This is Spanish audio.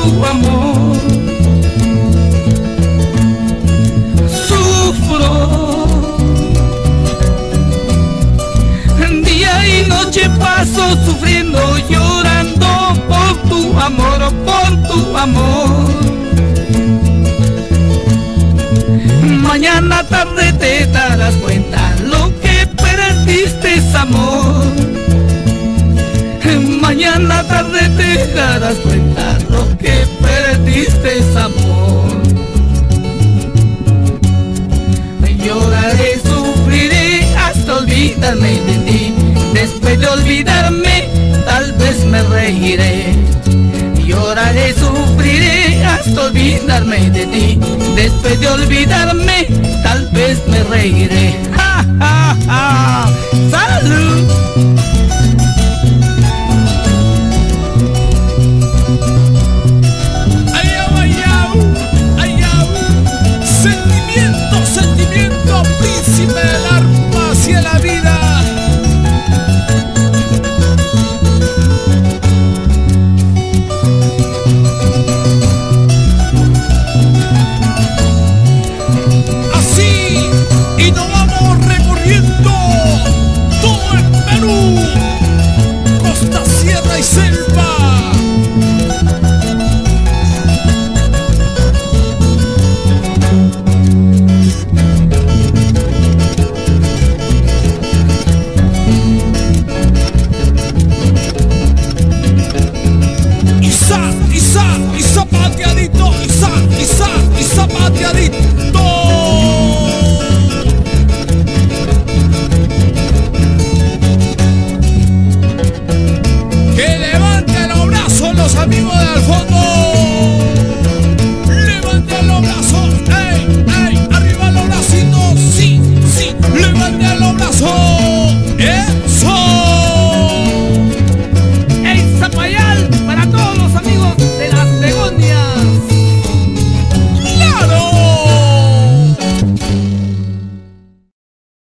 tu amor. Sufro, día y noche paso sufriendo, llorando por tu amor, por tu amor. Mañana tarde te darás cuenta lo que perdiste es amor. Mañana tarde te darás cuenta lo que perdiste es amor. Lloraré, sufriré hasta olvidarme de ti. Después de olvidarme, tal vez me reiré. Lloraré, sufriré hasta olvidarme de ti. Después de olvidarme, tal vez me reiré. ¡Ja, ja, ja! ¡Salud!